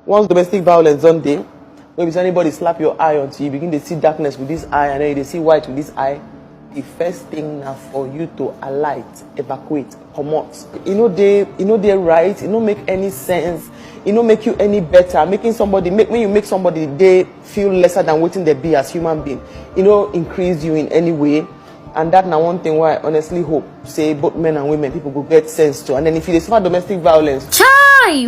once domestic violence on day, maybe anybody slap your eye until you begin to see darkness with this eye and then you see white with this eye, the first thing now for you to alight, evacuate, come out. You know they right, it don't make any sense, it don't make you any better. Making somebody when you make somebody they feel lesser than waiting they be as human being, increase you in any way. And that now one thing why I honestly hope, say both men and women, people will get sense to. And then if you discover domestic violence.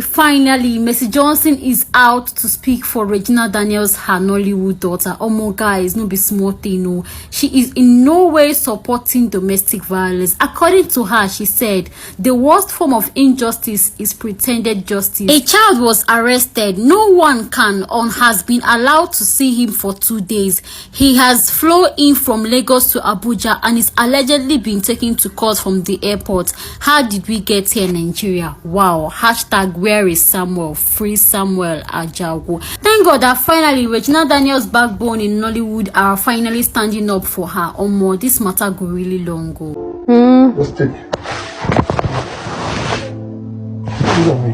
Finally, Mercy Johnson is out to speak for Regina Daniels, her Nollywood daughter. Oh my guys, no be small thing, no. She is in no way supporting domestic violence. According to her, she said, the worst form of injustice is pretended justice. A child was arrested. No one can or has been allowed to see him for 2 days. He has flown in from Lagos to Abuja and is allegedly being taken to court from the airport. How did we get here in Nigeria? Wow. Hashtag where is Samuel? Free Samuel Ajawo. Thank God that finally Regina Daniels' backbone in Nollywood are finally standing up for her. Or more, this matter go really long go. Just take. Look at me.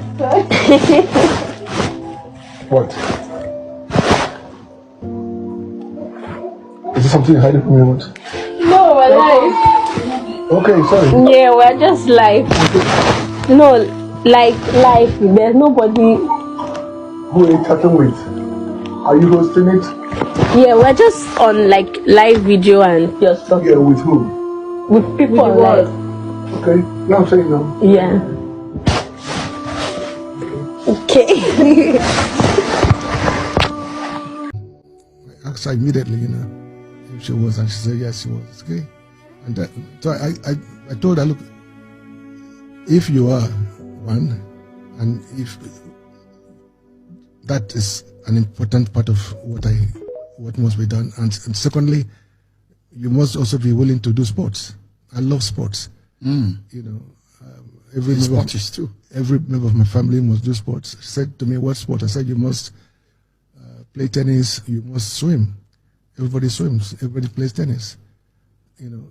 What? Is this something you're hiding from me? What? No, we're live. Okay, sorry. Yeah, we're just live. No, like live. There's nobody. Who are you chatting with? Are you hosting it? Yeah, we're just on like live video and just talking. Yeah, with who? With people on live. Okay, now I'm saying no. Yeah. Okay. I asked her immediately, if she was, and she said yes, she was. Okay, and so I told her, look, if you are one, and if that is an important part of what must be done, and secondly, you must also be willing to do sports. I love sports. Every member of my family must do sports. She said to me, what sport? I said, you must play tennis, you must swim. Everybody swims, everybody plays tennis.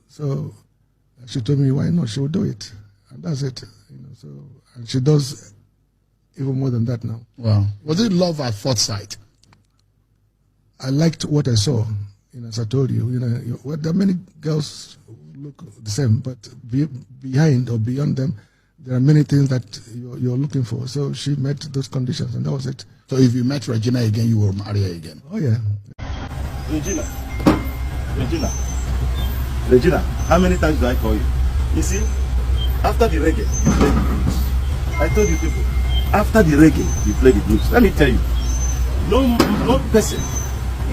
So she told me, why not? She will do it. And that's it. So, and she does even more than that now. Wow. Was it love at first sight? I liked what I saw. As I told you, there are many girls who look the same, but behind or beyond them, there are many things that you're looking for. So she met those conditions, and that was it. So if you met Regina again, you will marry her again? Oh, yeah. Regina, how many times do I call you? You see, after the reggae, you play the blues. I told you people, after the reggae, you play the blues. Let me tell you, no person,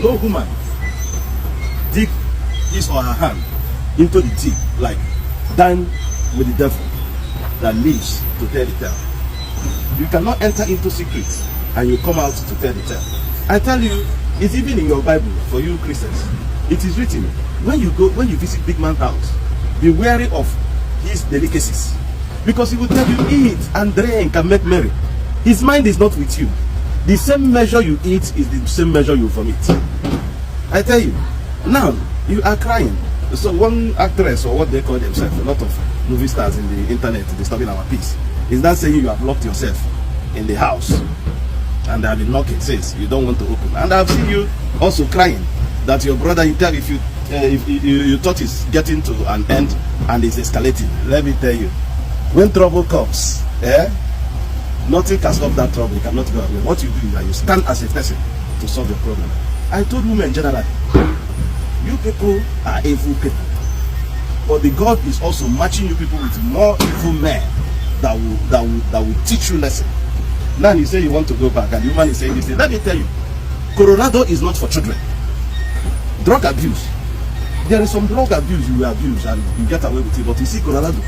no woman dig his or her hand into the tea like dine with the devil that lives to tell the tale. You cannot enter into secrets and you come out to tell the tale. I tell you, it's even in your Bible for you Christians. It is written, when you visit big man's house, be wary of his delicacies, because he will tell you, eat and drink and make merry. His mind is not with you. The same measure you eat is the same measure you vomit. I tell you, now you are crying. So one actress, or what they call themselves, a lot of movie stars in the internet disturbing our peace, is not saying you have locked yourself in the house and they have been knocking since you don't want to open. And I've seen you also crying that your brother, if you thought it's getting to an end and it's escalating. Let me tell you, when trouble comes, nothing can stop that trouble. You cannot go away. What you do is that you stand as a person to solve your problem. I told women generally, you people are evil people, but the God is also matching you people with more evil men that will teach you lesson. Now you say you want to go back, and the woman is saying this thing. Let me tell you, Colorado is not for children. Drug abuse, there is some drug abuse you will abuse and you get away with it, but you see Colorado,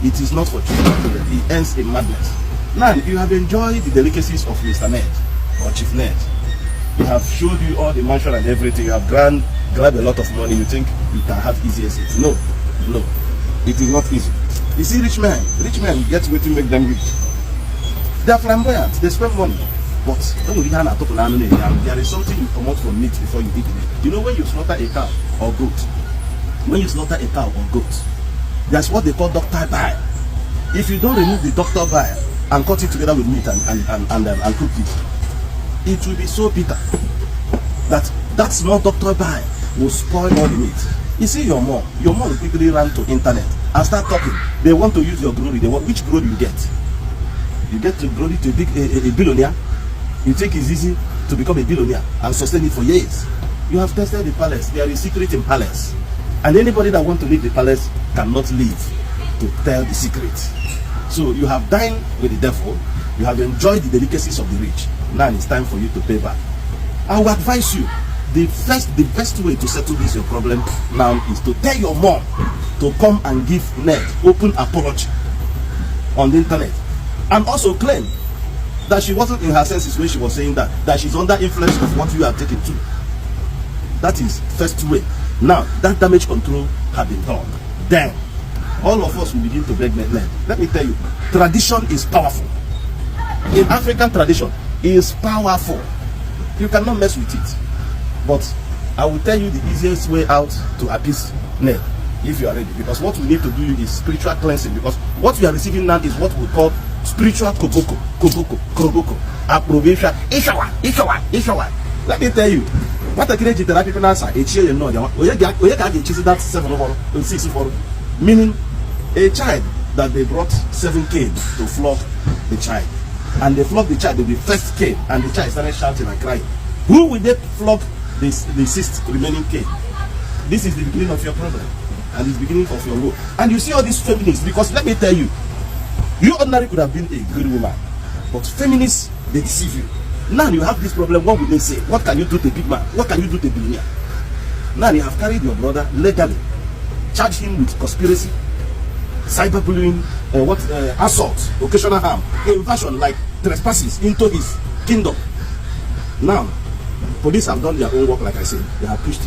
it is not for children. It ends in madness. Now you have enjoyed the delicacies of Mr. Ned or Chief Ned. He have showed you all the mansion and everything. You have grabbed a lot of money. You think you can have easy exits. No, it is not easy. You see, rich men get way to make them rich. They are flamboyant. They spend money. But there is something you come out from meat before you eat it. You know, when you slaughter a cow or goat, that's what they call doctor bile. If you don't remove the doctor bile and cut it together with meat and cook it, it will be so bitter that small doctor buy will spoil all the meat. You see your mom quickly ran to internet and start talking. They want to use your glory. They want, which glory you get? You get the glory to be a billionaire. You think it's easy to become a billionaire and sustain it for years. You have tested the palace. There is secret in palace. And anybody that wants to leave the palace cannot leave to tell the secret. So you have dined with the devil. You have enjoyed the delicacies of the rich. Now it's time for you to pay back. I will advise you, the best way to settle this your problem now is to tell your mom to come and give Ned open apology on the internet, and also claim that she wasn't in her senses when she was saying that she's under influence of what you are taking to. That is first way. Now that damage control has been done, then all of us will begin to beg Ned. Let me tell you, tradition is powerful. In African tradition, it is powerful. You cannot mess with it. But I will tell you the easiest way out to appease Ned, if you are ready. Because what we need to do is spiritual cleansing. Because what we are receiving now is what we call spiritual koboko, approbation, ishawa. Let me tell you, what a great therapy answer, a chair, you know, that 7 meaning a child that they brought 7 kids to flog the child. And they flog the child, they will be first kid, and the child started shouting and crying. Who will they flog the 6th remaining kid? This is the beginning of your problem, and it's the beginning of your woe. And you see all these feminists, because let me tell you, you ordinarily could have been a good woman, but feminists, they deceive you. Now you have this problem. What will they say? What can you do to a big man? What can you do to a billionaire? Now you have carried your brother legally, charged him with conspiracy, cyberbullying, assault, occasional harm, invasion, like trespasses into his kingdom. Now, police have done their own work, like I said. They have pushed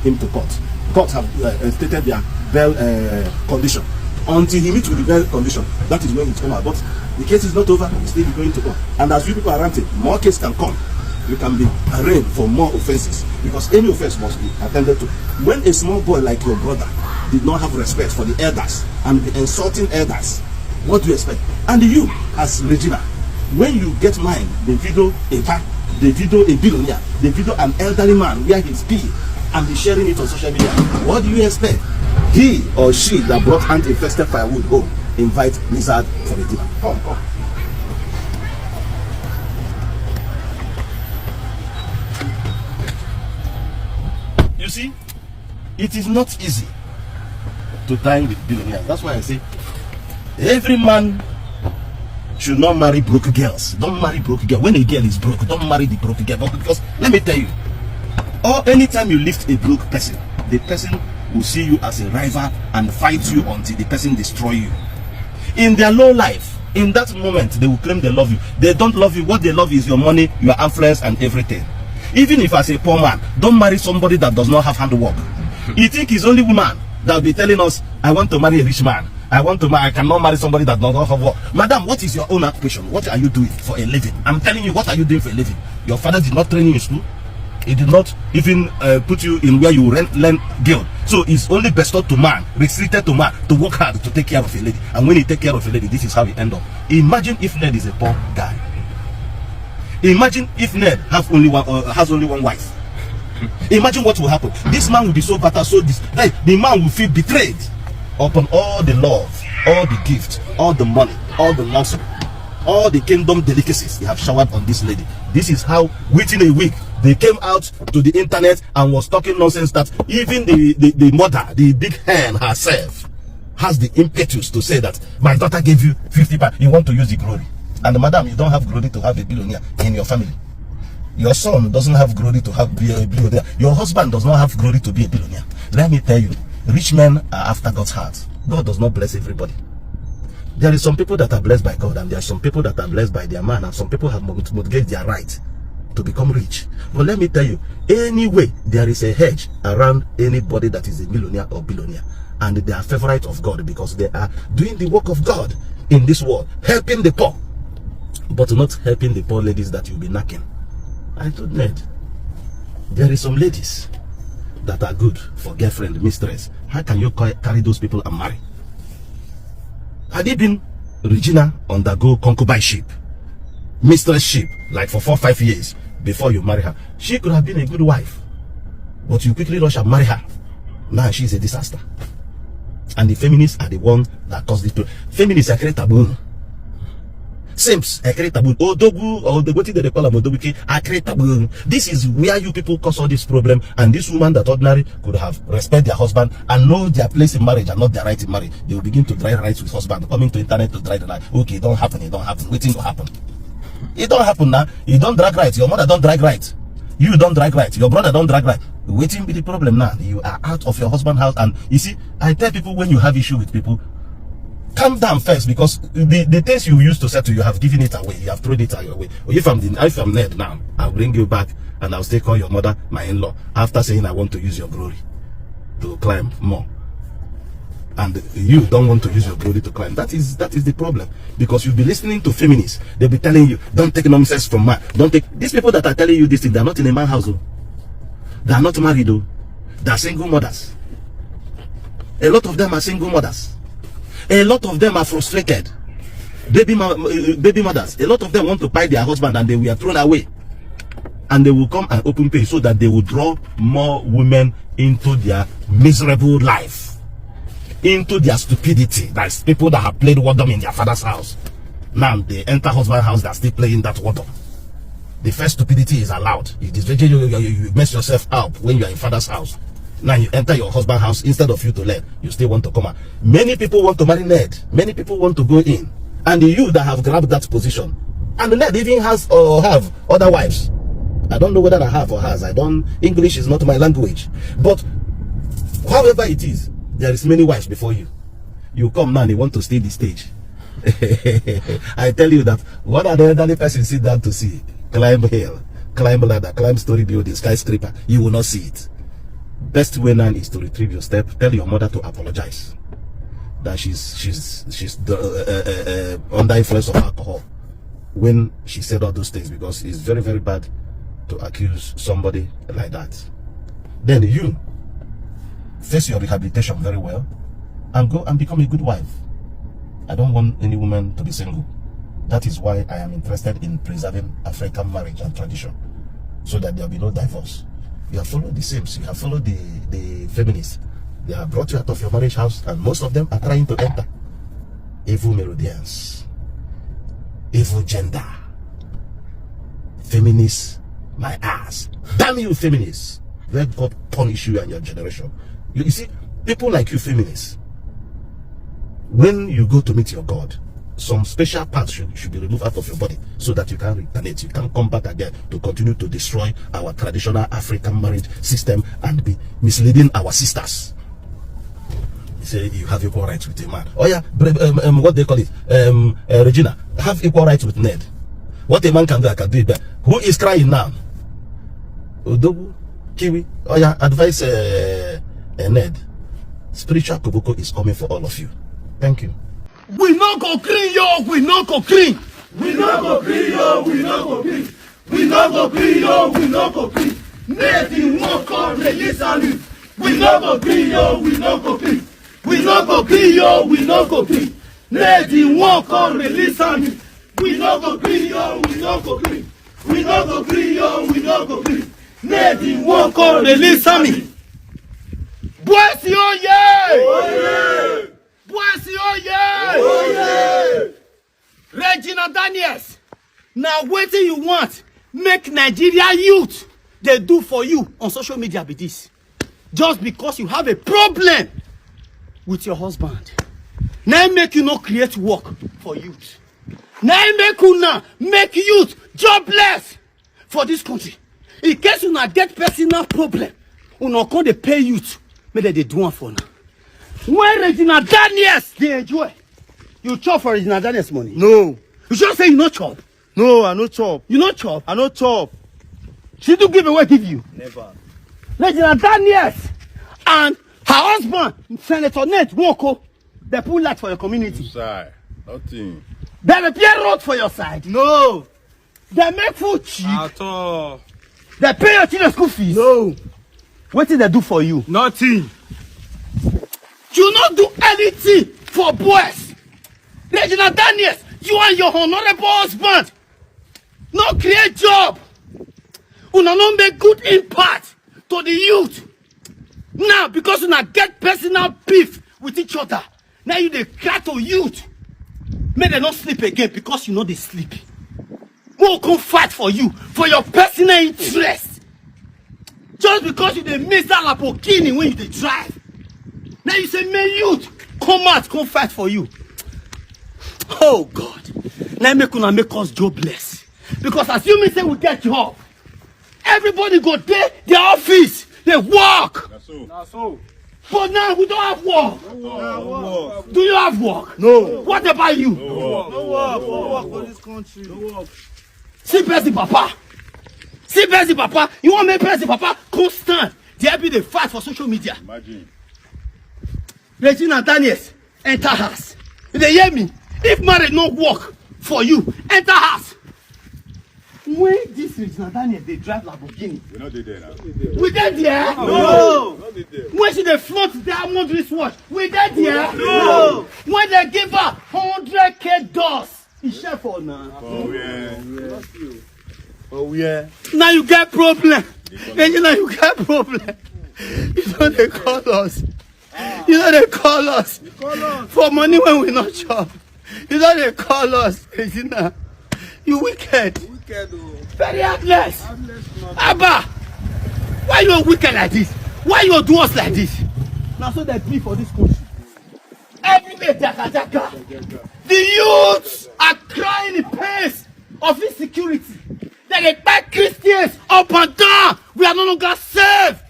him to court. Courts have stated their bail condition. Until he meets with the bail condition, that is when it's come out. But the case is not over, it's still going to come. And as you people are ranting, more cases can come. You can be arraigned for more offenses, because any offense must be attended to. When a small boy like your brother did not have respect for the elders and be insulting elders, what do you expect? And you, as Regina, when you get mine, the video a billionaire, the video an elderly man where he's pee and be sharing it on social media, what do you expect? He or she that brought ant-infested firewood home invite lizard for a dinner. Come. You see, it is not easy to dine with billionaires. That's why I say every man should not marry broke girls. Don't marry broke girl. When a girl is broke, don't marry the broke girl. Because let me tell you, or anytime you lift a broke person, the person will see you as a rival and fight you until the person destroy you. In their low life, in that moment, they will claim they love you. They don't love you. What they love is your money, your influence, and everything. Even if as a poor man, don't marry somebody that does not have handwork. You think it's only woman that will be telling us, I want to marry a rich man. I cannot marry somebody that does not have work. Madam, what is your own occupation? What are you doing for a living? I'm telling you, what are you doing for a living? Your father did not train you in school. He did not even put you in where you learn guild. So it's only bestowed to man, restricted to man, to work hard to take care of a lady. And when he take care of a lady, this is how he end up. Imagine if Ned is a poor guy. Imagine if Ned has only one wife. Imagine what will happen. This man will be so bitter, the man will feel betrayed upon all the love, all the gift, all the money, all the luxury, all the kingdom delicacies they have showered on this lady. This is how within a week they came out to the internet and was talking nonsense that even the mother, the big hen herself, has the impetus to say that my daughter gave you 50 pounds, you want to use the glory. And madam, you don't have glory to have a billionaire in your family. Your son doesn't have glory to be a billionaire. Your husband does not have glory to be a billionaire. Let me tell you, rich men are after God's heart. God does not bless everybody. There is some people that are blessed by God, and there are some people that are blessed by their man, and some people have mortgaged their right to become rich. But let me tell you, anyway, there is a hedge around anybody that is a millionaire or billionaire, and they are favorite of God because they are doing the work of God in this world, helping the poor, but not helping the poor ladies that you'll be knocking. I told Ned, there is some ladies that are good for girlfriend, mistress. How can you carry those people and marry? Had it been Regina undergo concubineship, mistress ship, like for 4 or 5 years, before you marry her. She could have been a good wife, but you quickly rush and marry her. Now she's a disaster. And the feminists are the one that caused it. Feminists are create taboo. Simps are create taboo. Odogu or the what they call them Odobuke are create taboo. This is where you people cause all this problem. And this woman that ordinary could have respect their husband and know their place in marriage and not their right in marriage. They will begin to drive rights with husband, coming to internet to drive the lie. Okay, it don't happen. It don't happen. Waiting to happen. It don't happen now. You don't drag right. Your mother don't drag right. You don't drag right. Your brother don't drag right. Waiting be the problem now. You are out of your husband's house. And you see, I tell people when you have issue with people, calm down first, because the things you used to settle, you have given it away. You have thrown it away. If I'm Ned now, I'll bring you back and I'll still call your mother my in-law after saying I want to use your glory to climb more. And you don't want to use your glory to climb. That is the problem. Because you'll be listening to feminists. They'll be telling you, don't take nonsense from man. Don't take. These people that are telling you this thing, they're not in a man's house. They are not married though. They are single mothers. A lot of them are single mothers. A lot of them are frustrated. Baby mothers. A lot of them want to buy their husband and they were thrown away. And they will come and open pay so that they will draw more women into their miserable life. Into their stupidity. That's people that have played wardom in their father's house. Now they enter husband's house, they're still playing that wardom. The first stupidity is allowed. You mess yourself up when you are in father's house. Now you enter your husband's house, instead of you to learn, you still want to come out. Many people want to marry Ned. Many people want to go in. And you that have grabbed that position. And Ned even has or have other wives. I don't know whether I have or has. English is not my language. But however it is, there is many wives before you. You come now and they want to stay the stage. I tell you that what are the elderly person sit down to see? Climb hill, climb ladder, climb story building, skyscraper. You will not see it. Best way now is to retrieve your step. Tell your mother to apologize. That she's under influence of alcohol when she said all those things, because it's very, very bad to accuse somebody like that. Then you face your rehabilitation very well and go and become a good wife. I don't want any woman to be single. That is why I am interested in preserving African marriage and tradition, so that there will be no divorce. You have followed the Sims, you have followed the feminists. They have brought you out of your marriage house, and most of them are trying to enter. Evil Melodians, evil gender, feminists, my ass. Damn you, feminists. Let God punish you and your generation. You see, people like you, feminists, when you go to meet your God, some special parts should be removed out of your body so that you can retaliate. You can come back again to continue to destroy our traditional African marriage system and be misleading our sisters. You say you have equal rights with a man. Oh yeah, what they call it? Regina, have equal rights with Ned. What a man can do, I can do it better. Who is crying now? Odobu, Kiwi. Oh yeah, advise Ned. Spiritual Koboko is coming for all of you. Thank you. We not go clean, yo. We not go clean. We not go clean, yo. We not go clean. We not go clean, yo. We not go clean. Ned Nwoko D0městic. We not go clean, yo. We not go clean. We not go clean, yo. We not go clean. Ned Nwoko D0městic. We not go clean, yo. We not go clean. We not go clean, yo. We not go clean. Ned Nwoko D0městic. Boys, yo, yeah. Boys, oh yeah! Oh yeah! Regina Daniels, now what do you want? Make Nigeria youth they do for you on social media be this. Just because you have a problem with your husband. Now make you not create work for youth. Now make you now make youth jobless for this country. In case you not get personal problem, you not going to pay youth. Maybe they do one for now. When Regina Daniels they enjoy, you chop for Regina Daniels money? No. You just say you not chop? No, I no chop. You not chop? I no chop. She do give away give you? Never. Regina Daniels and her husband, Senator Ned Nwoko, they put light for your community. Side. Nothing. They repair road for your side? No. They make food cheap? At all. They pay your children school fees? No. What did they do for you? Nothing. You not do anything for boys. Regina Daniels, you and your honorable husband not create job. una not make good impact to the youth. Now, because una get personal beef with each other, now you dey cry to youth. May they not sleep again because you know they sleep. Who come fight for you for your personal interest? Just because you dey miss that Lamborghini when you dey drive. Now you say, may youth come out, come fight for you. Oh God. Now make us jobless. Because assuming say we get job, everybody go there, their office, they work. That's so. But now we don't have work. No work. Do you have work? No. What about you? No work for this country. No work. See President Papa. See President Papa. You want to make President Papa constant. There be the fight for social media. Imagine. Regina Daniels, enter house. They hear me. If marriage no work for you, enter house. When this Regina Daniels they drive Lamborghini, We not there now. we dead there? No. Not there. When she dey flaunt diamond wristwatch, we dead there? No. When they give her 100K dollars, it's share for now. Oh yeah. Oh yeah. Now you get problem. And you know you get problem. You know they call us. You know they call us for money when we not chop. You know they call us. You know, you wicked. Very heartless. Abba, why you wicked like this? Why you do us like this? Now so they be for this country. Every day, daka. The youths are crying in pains of insecurity. They expect Christians up and down. We are no longer safe.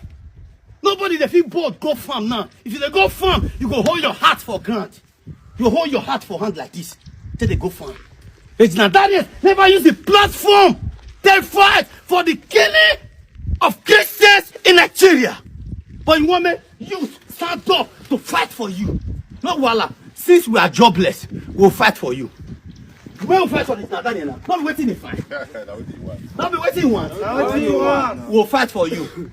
Nobody they feel bored go farm now. If you dey go farm, you go hold your heart for ground. You hold your heart for hand like this. Till they go farm. Regina Daniels never use the platform. They fight for the killing of Christians in Nigeria. But you want me youth stand up to fight for you. No wala. Since we are jobless, we'll fight for you. When we fight for Regina Daniels now, not be waiting in fight. Not be waiting one. We'll fight for you.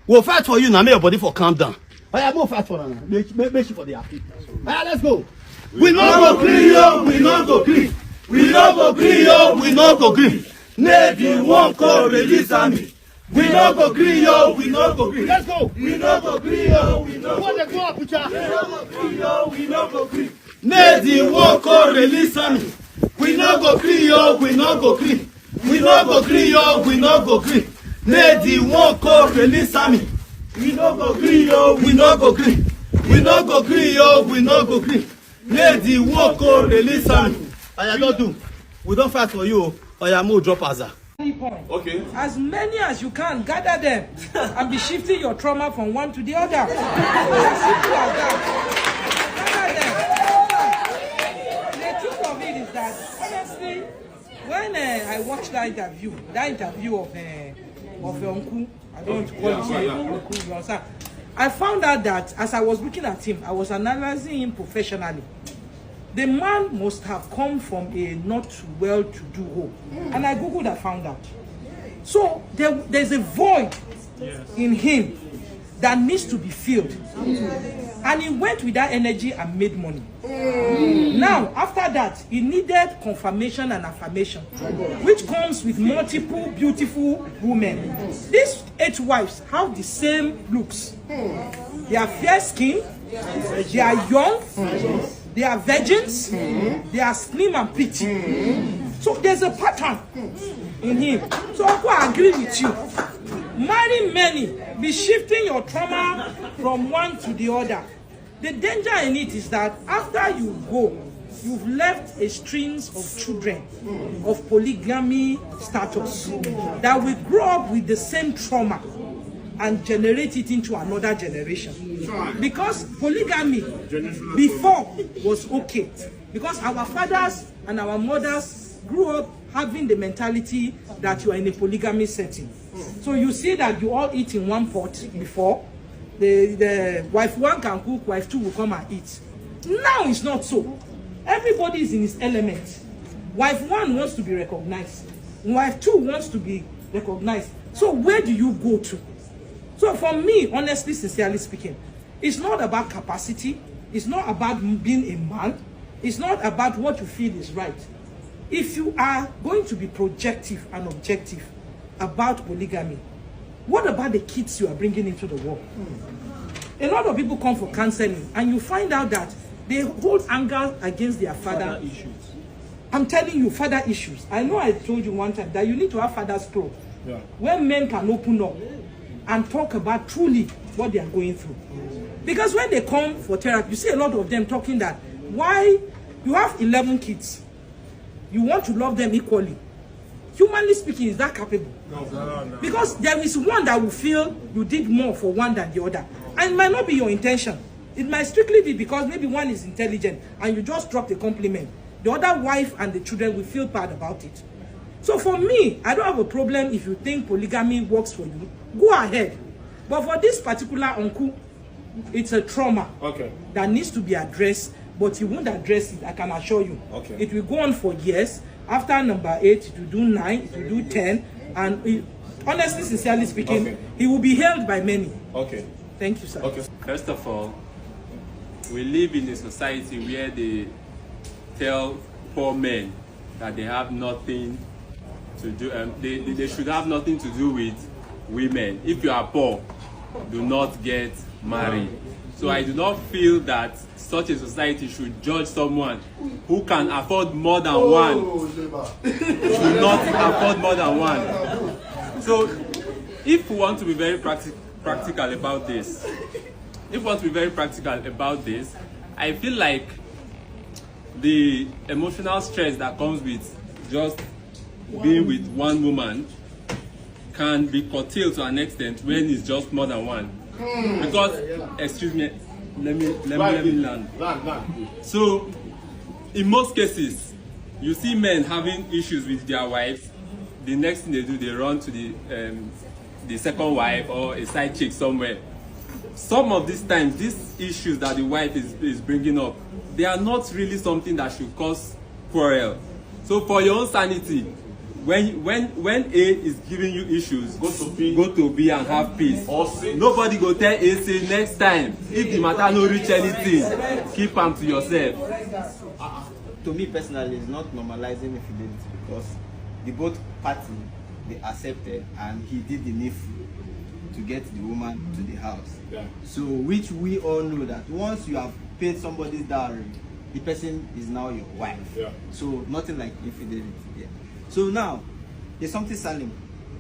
We'll fight for you now. Make your body for calm down. I have more fight for now. Make sure for the happy. Let's go. We not go green, yo. We not go green. We not go green, yo. We not go green. Ned Nwoko D0městic. We not go green, yo. We not go green. Let's go. We not go green, yo. We not go green. We not go green, yo. We not go green. Ned Nwoko D0městic. We not go green, yo. We not go green. We not go green, yo. We not go green. Ned Nwoko D0městic. We not go green, yo. We not go green. We not go green, yo. We not go green. Ned Nwoko D0městic. I don't do. We don't fight for you. I am more drop as Okay. As many as you can, gather them and be shifting your trauma from one to the other. As simple as that. Gather them. The truth of it is that, honestly, when I watched that interview of Uncle, I don't want to call him Uncle, I found out that as I was looking at him, I was analyzing him professionally. The man must have come from a not well-to-do home. And I googled and found out. So there's a void in him that needs to be filled. And he went with that energy and made money. Now, after that, he needed confirmation and affirmation, which comes with multiple beautiful women. These 8 wives have the same looks. They are fair skin, they are young, they are virgins, they are slim and pretty. So there's a pattern in him. So I agree with you. Marry many, be shifting your trauma from one to the other. The danger in it is that after you go, you've left a strings of children of polygamy status that will grow up with the same trauma and generate it into another generation. Because polygamy before was okay. Because our fathers and our mothers grew up having the mentality that you are in a polygamy setting. So you see that you all eat in one pot before. The wife one can cook, wife two will come and eat. Now it's not so. Everybody is in his element. Wife one wants to be recognized. Wife two wants to be recognized. So where do you go to? So for me, honestly, sincerely speaking, it's not about capacity. It's not about being a man. It's not about what you feel is right. If you are going to be projective and objective about polygamy, What about the kids you are bringing into the world? A lot of people come for counseling, and you find out that they hold anger against their father issues. I'm telling you, father issues. I know I told you one time that you need to have father's club, where men can open up and talk about truly what they are going through. Because when they come for therapy, you see a lot of them talking that why you have 11 kids, you want to love them equally. Humanly speaking, is that capable? No. Because there is one that will feel you did more for one than the other. And it might not be your intention. It might strictly be because maybe one is intelligent and you just dropped a compliment. The other wife and the children will feel bad about it. So for me, I don't have a problem if you think polygamy works for you. Go ahead. But for this particular uncle, it's a trauma that needs to be addressed, but he won't address it, I can assure you. It will go on for years. After number 8, it will do 9, it will do 10, and honestly, sincerely speaking, he will be held by many. Thank you, sir. First of all, we live in a society where they tell poor men that they have nothing to do, they should have nothing to do with women. If you are poor, do not get married. So I do not feel that such a society should judge someone who can afford more than one. Should not afford more than one. So if we want to be very practical about this, I feel like the emotional stress that comes with just being with one woman can be curtailed to an extent when it's just more than one. Because, excuse me, let me land. So, in most cases, you see men having issues with their wives. The next thing they do, they run to the second wife or a side chick somewhere. Some of these times, these issues that the wife is bringing up, they are not really something that should cause quarrel. So for your own sanity, when A is giving you issues, go to B and have peace. Nobody go tell A say next time, if the matter no reach anything, keep them to yourself. To me personally, it's not normalizing infidelity because the both parties, they accepted and he did the needful to get the woman to the house. So which we all know that once you have paid somebody's dowry, the person is now your wife. So nothing like infidelity there. So now, there's something Salim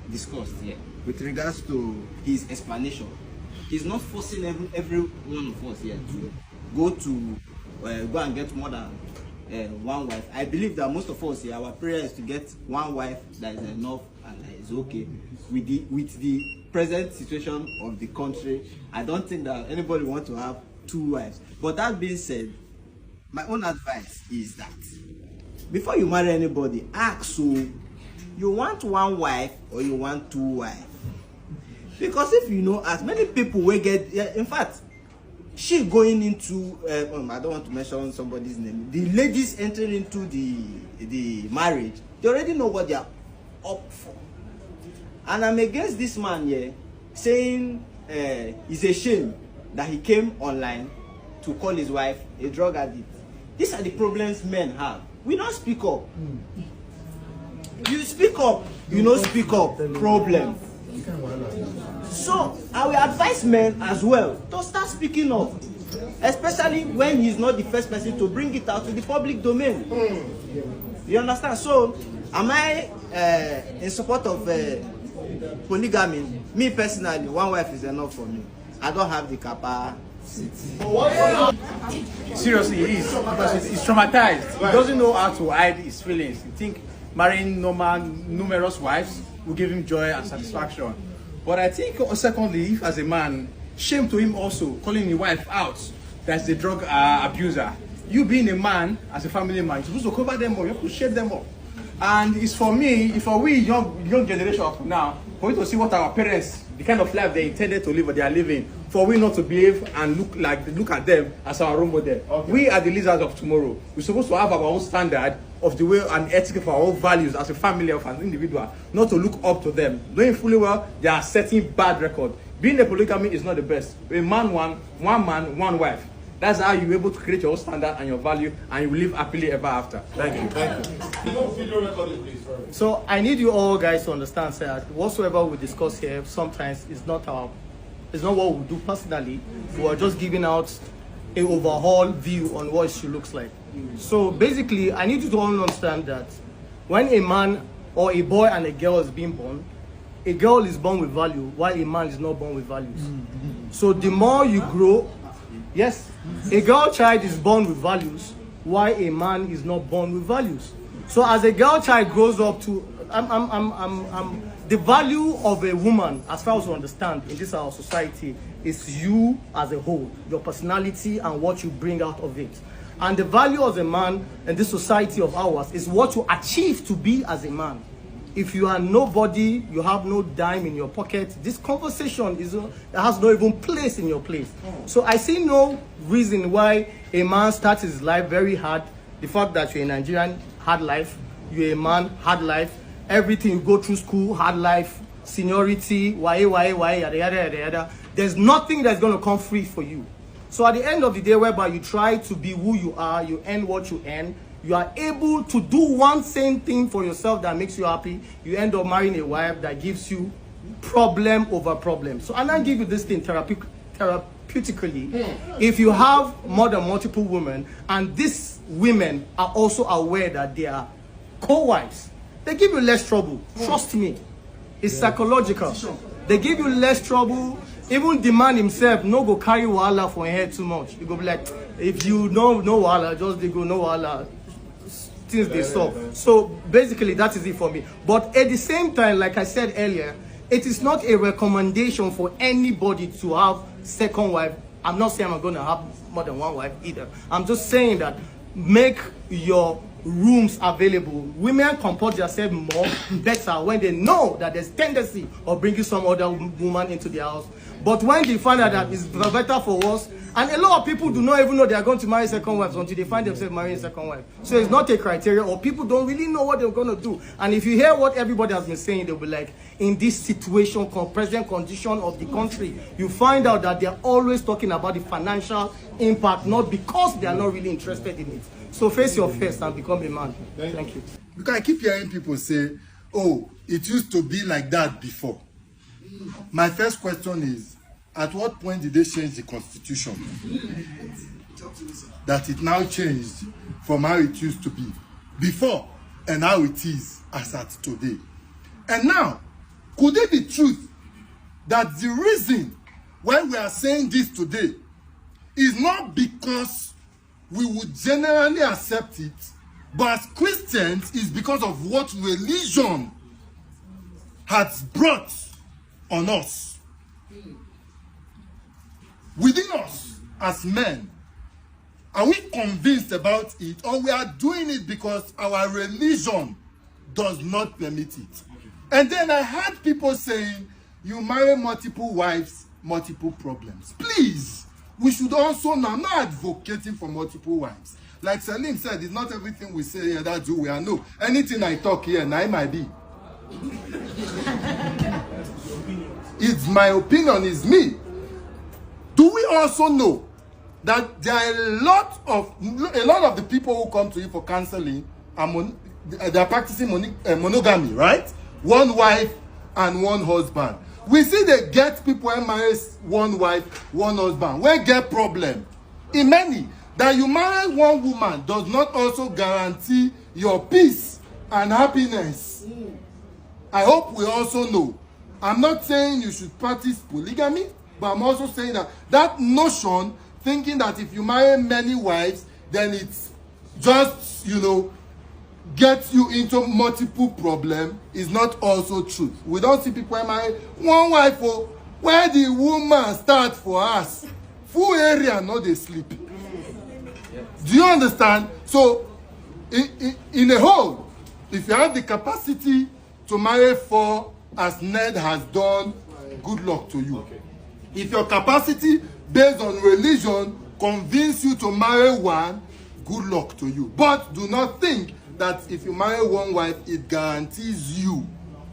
discussed here with regards to his explanation. He's not forcing every one of us here to go and get more than one wife. I believe that most of us here, our prayer is to get one wife that is enough and that is okay with the present situation of the country. I don't think that anybody wants to have 2 wives. But that being said, my own advice is that before you marry anybody, ask so you want 1 wife or you want 2 wives. Because if you know, as many people will get, in fact, she going into I don't want to mention somebody's name. The ladies entering into the marriage, they already know what they are up for. And I'm against this man here saying it's a shame that he came online to call his wife a drug addict. These are the problems men have. We don't speak up. You speak up, you don't speak up. Problem. So I will advise men as well to start speaking up, especially when he's not the first person to bring it out to the public domain. You understand? So am I in support of polygamy? Me personally, 1 wife is enough for me. I don't have the capacity. Seriously, he is, because he's traumatized. He doesn't know how to hide his feelings. He thinks marrying numerous wives will give him joy and satisfaction. But I think, secondly, if as a man, shame to him also calling his wife out that's a drug abuser. You being a man, as a family man, you're supposed to cover them up, you have to shade them up. And it's for me, for we young generation of now, for we to see what our parents, the kind of life they intended to live or they are living, for we not to behave and look at them as our role model. We are the leaders of tomorrow. We're supposed to have our own standard of the way and ethic for our own values as a family, of an individual, not to look up to them, knowing fully well they are setting bad record. Being a polygamy is not the best. A man, one man, 1 wife. That's how you're able to create your own standard and your value, and you will live happily ever after. Thank you. So I need you all guys to understand that whatsoever we discuss here sometimes is not what we do personally. We are just giving out an overall view on what she looks like. So basically, I need you to all understand that when a man or a boy and a girl is being born, a girl is born with value while a man is not born with values. So the more you grow, yes, a girl child is born with values while a man is not born with values. So as a girl child grows up to, the value of a woman, as far as we understand in this our society, is you as a whole, your personality and what you bring out of it. And the value of a man in this society of ours is what you achieve to be as a man. If you are nobody, you have no dime in your pocket, this conversation has no even place in your place. So I see no reason why a man starts his life very hard. The fact that you're a Nigerian, hard life. You're a man, hard life. Everything you go through school, hard life. Seniority, yada, yada. There's nothing that's going to come free for you. So at the end of the day, whereby you try to be who you are, you earn what you earn, you are able to do one same thing for yourself that makes you happy, you end up marrying a wife that gives you problem over problem. So I'm not give you this thing therapeutically. If you have more than multiple women, and these women are also aware that they are co-wives, they give you less trouble. Trust me. It's psychological. They give you less trouble. Even the man himself no go carry wahala for him head too much. You go be like, if you know no wahala, just they go no wahala. Things they solve. So basically that is it for me. But at the same time, like I said earlier, it is not a recommendation for anybody to have second wife. I'm not saying I'm going to have more than one wife either. I'm just saying that make your rooms available. Women comport themselves more better when they know that there's tendency of bringing some other woman into their house. But when they find out that it's better for us, and a lot of people do not even know they are going to marry second wives until they find themselves marrying second wife. So it's not a criteria, or people don't really know what they're going to do. And if you hear what everybody has been saying, they'll be like, in this situation, present condition of the country, you find out that they're always talking about the financial impact, not because they are not really interested in it. So face your face and become a man. Thank you. Because I keep hearing people say, oh, it used to be like that before. My first question is, at what point did they change the constitution that it now changed from how it used to be before and how it is as at today? And now, could it be truth that the reason why we are saying this today is not because we would generally accept it, but as Christians is because of what religion has brought on us? Within us as men, are we convinced about it, or we are doing it because our religion does not permit it? And then I heard people saying, you marry multiple wives, multiple problems. Please, we should also know, I'm not advocating for multiple wives. Like Salim said, it's not everything we say here that we are. No, anything I talk here, now it might be. It's my opinion, is me. Do we also know that there are a lot of the people who come to you for counseling they are practicing monogamy, right? One wife and one husband. We see they get people who marry one wife, one husband. We get problem. In many, that you marry one woman does not also guarantee your peace and happiness. I hope we also know. I'm not saying you should practice polygamy, but I'm also saying that that notion, thinking that if you marry many wives, then it's just, gets you into multiple problems, is not also true. We don't see people marry one wife, where the woman start for us. Full area, not they sleep. Do you understand? So, in a whole, if you have the capacity to marry 4, as Ned has done, good luck to you. Okay. If your capacity based on religion convince you to marry 1, good luck to you. But do not think that if you marry one wife, it guarantees you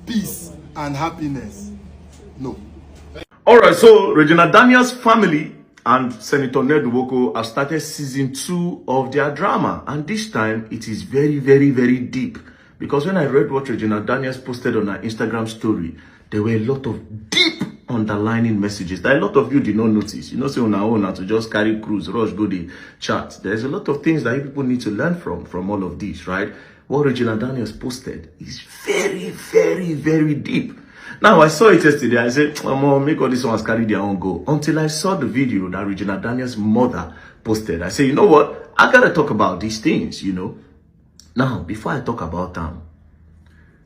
peace and happiness. No. All right, so Regina Daniel's family and Senator Ned Nwoko have started season 2 of their drama. And this time, it is very, very, very deep. Because when I read what Regina Daniels posted on her Instagram story, there were a lot of deep underlining messages that a lot of you did not notice. You know, say on our own, to just carry cruise, rush, go the chat. There's a lot of things that people need to learn from all of this, right? What Regina Daniels posted is very, very, very deep. Now, I saw it yesterday. I said, make all these ones carry their own go. Until I saw the video that Regina Daniels' mother posted. I said, you know what? I got to talk about these things, you know. Now, before I talk about them,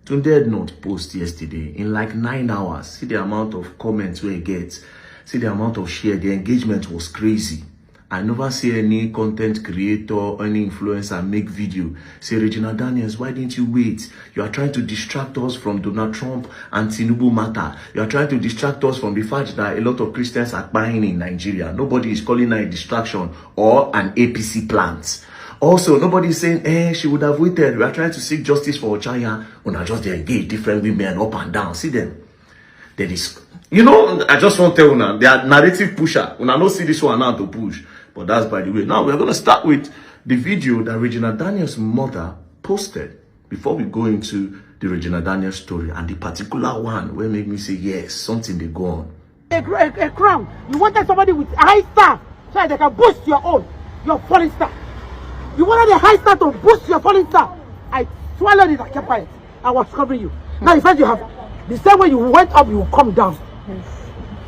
Tunde not post yesterday in like 9 hours. See the amount of comments we get. See the amount of share. The engagement was crazy. I never see any content creator, any influencer make video. Say, Regina Daniels, why didn't you wait? You are trying to distract us from Donald Trump and Tinubu matter. You are trying to distract us from the fact that a lot of Christians are buying in Nigeria. Nobody is calling that a distraction or an APC plant. Also, nobody is saying, she would have waited. We are trying to seek justice for Ochaya. When I just engage different women up and down. See them. There is, you know, I just want to tell you, they are narrative pusher. When I don't see this one now to push. But that's by the way. Now, we're going to start with the video that Regina Daniels' mother posted before we go into the Regina Daniels story. And the particular one where make me say, yes, something they go on. A crown. You wanted somebody with a high star so that they can boost your falling star. You wanted a high star to boost your falling star. I swallowed it, I kept quiet. I was covering you. Now you find you have the same way you went up, you will come down.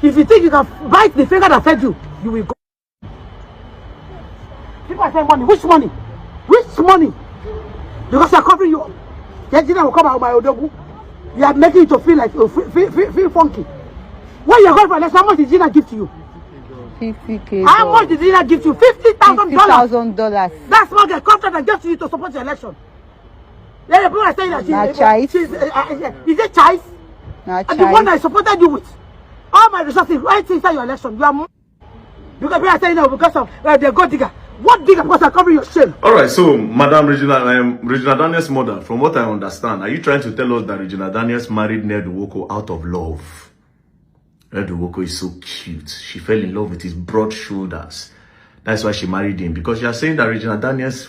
If you think you can bite the finger that fed you, you will go. People are saying money. Which money? Which money? Because I'm covering you. Yajina will come out by Odogu. You are making it to feel like feel funky. When you're going for election, how much did Gina give to you? 50K. How much did Gina give to you? $50,000. $50,000. That's not the contract that gives to you to support your election. Yeah, people are saying that she's is it choice? And the one I supported you with. All my resources right inside your election. You are because people are saying no because of the gold digger. What digger? Because I cover your shame. All right, so Madam Regina Daniels' mother, from what I understand, are you trying to tell us that Regina Daniels married Ned Nwoko out of love? Ned Nwoko is so cute. She fell in love with his broad shoulders. That's why she married him. Because you are saying that Regina Daniels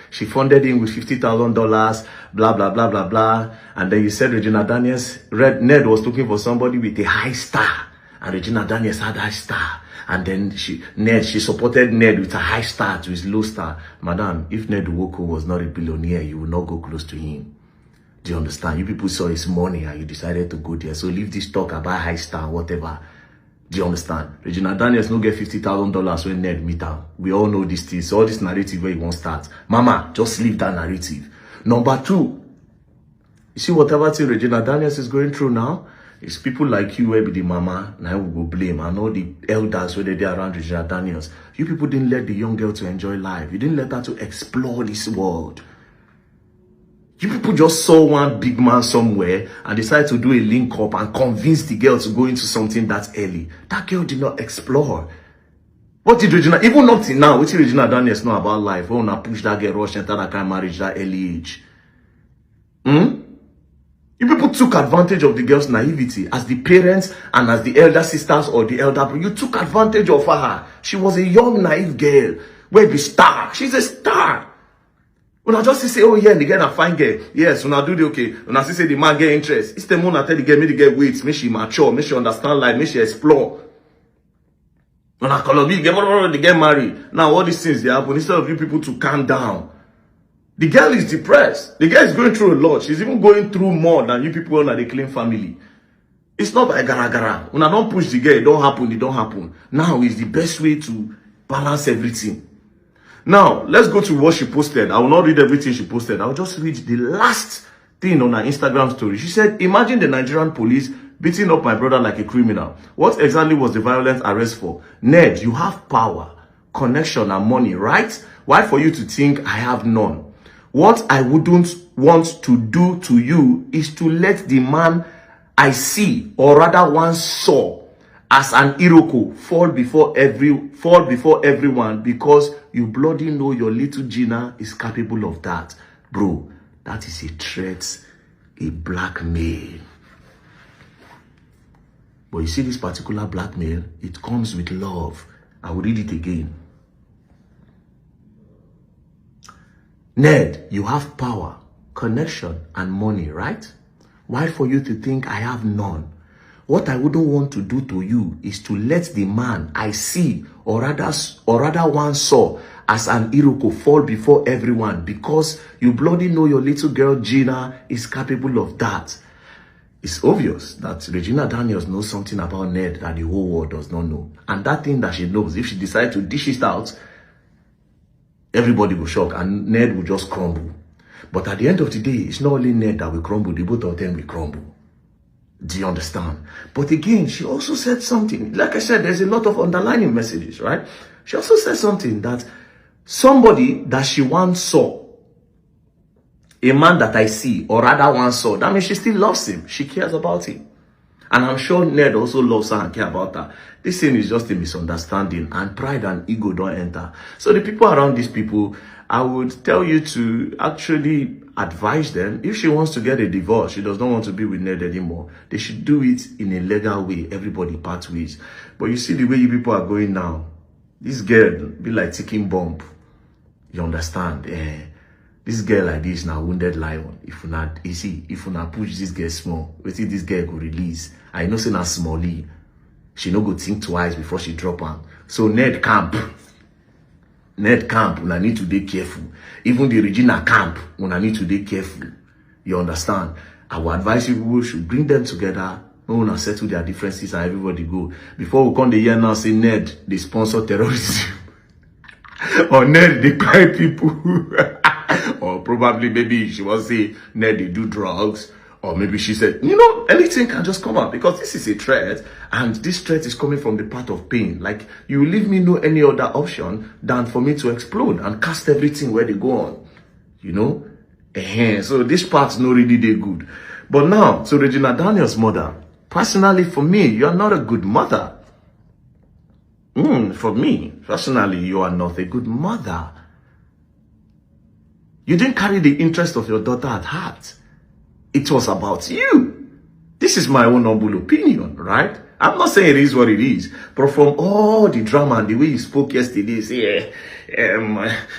she funded him with $50,000, blah, blah, blah, blah, blah. And then you said Regina Daniels, Ned was looking for somebody with a high star. And Regina Daniels had a high star. And then she supported Ned with a high star to his low star. Madam, if Ned Nwoko was not a billionaire, you would not go close to him. Do you understand? You people saw his money and you decided to go there. So leave this talk about high star, whatever. Do you understand? Regina Daniels no get $50,000 when Ned meet her. We all know these things. So all this narrative where you won't start. Mama, just leave that narrative. Number 2, you see whatever thing Regina Daniels is going through now, it's people like you where be the mama, now we go blame, and all the elders where they're around Regina Daniels. You people didn't let the young girl to enjoy life. You didn't let her to explore this world. You people just saw one big man somewhere and decided to do a link up and convince the girl to go into something that early. That girl did not explore. What did Regina, even up till now, what did Regina Daniels know about life? When I push that girl, rush, enter that kind of marriage that early age. You people took advantage of the girl's naivety as the parents and as the elder sisters or the elder brother. You took advantage of her. She was a young, naive girl. Where the star? She's a star. When I just say, oh yeah, the girl a fine girl. Yes, when I do the okay. When I say the man get interest. It's the one I tell the girl, make the girl wait, make she mature, make she understand life, make she explore. When I call me, the girl married. Now all these things they happen. Instead of you people to calm down. The girl is depressed. The girl is going through a lot. She's even going through more than you people on the clean family. It's not by gara. When I don't push the girl, it don't happen. Now is the best way to balance everything. Now, let's go to what she posted. I will not read everything she posted. I'll just read the last thing on her Instagram story. She said, imagine the Nigerian police beating up my brother like a criminal. What exactly was the violent arrest for? Ned, you have power, connection, and money, right? Why for you to think I have none? What I wouldn't want to do to you is to let the man I see, or rather once saw, as an Iroko fall before everyone because you bloody know your little Gina is capable of that. Bro, that is a threat, a blackmail. But you see this particular blackmail, it comes with love. I will read it again. Ned, you have power, connection, and money, right? Why for you to think I have none? What I wouldn't want to do to you is to let the man I see, or rather one saw, as an Iroko fall before everyone, because you bloody know your little girl Gina is capable of that. It's obvious that Regina Daniels knows something about Ned that the whole world does not know. And that thing that she knows, if she decides to dish it out, everybody will shock and Ned will just crumble. But at the end of the day, it's not only Ned that will crumble, the both of them will crumble. Do you understand? But again, she also said something. Like I said, there's a lot of underlining messages, right? She also said something that somebody that she once saw, a man that I see, or rather once saw, that means she still loves him. She cares about him. And I'm sure Ned also loves her and cares about her. This thing is just a misunderstanding, and pride and ego don't enter. So the people around these people, I would tell you to actually advise them. If she wants to get a divorce, she does not want to be with Ned anymore, they should do it in a legal way. Everybody part ways. But you see the way you people are going now, this girl be like ticking bomb. You understand? This girl like this now wounded lion. If you not, you see, if you not push this girl small, we see this girl go release. I know say na smally. She no go think twice before she drop her. So Ned camp, una need to be careful. Even the Regina camp, una need to be careful. You understand? I would advise you people should bring them together. Una settle their differences and everybody go. Before we come the year now, say Ned, they sponsor terrorism. Or Ned, they cry people. Or probably maybe she was say Ned, they do drugs. Or maybe she said, you know, anything can just come out, because this is a threat, and this threat is coming from the part of pain. Like, you leave me no any other option than for me to explode and cast everything where they go on. You know? So this part's not really that good. But now, so Regina Daniels' mother, personally for me, you are not a good mother. For me, personally, you are not a good mother. You didn't carry the interest of your daughter at heart. It was about you. This is my own humble opinion, right? I'm not saying it is what it is, but from all the drama and the way you spoke yesterday, say,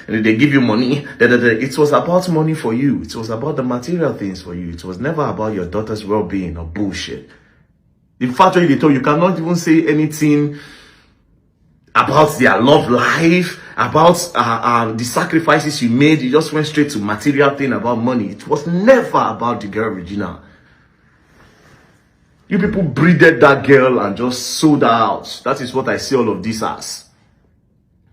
they give you money, it was about money for you. It was about the material things for you. It was never about your daughter's well-being or bullshit. In fact, when they told you cannot even say anything about their love life, about the sacrifices you made. You just went straight to material thing about money. It was never about the girl Regina. You people breeded that girl and just sold her out. That is what I see all of this as.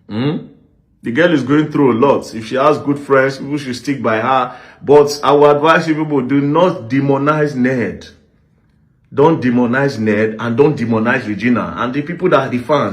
The girl is going through a lot. If she has good friends, people should stick by her. But I would advise you people, do not demonize Ned. Don't demonize Ned and don't demonize Regina. And the people that are the fans.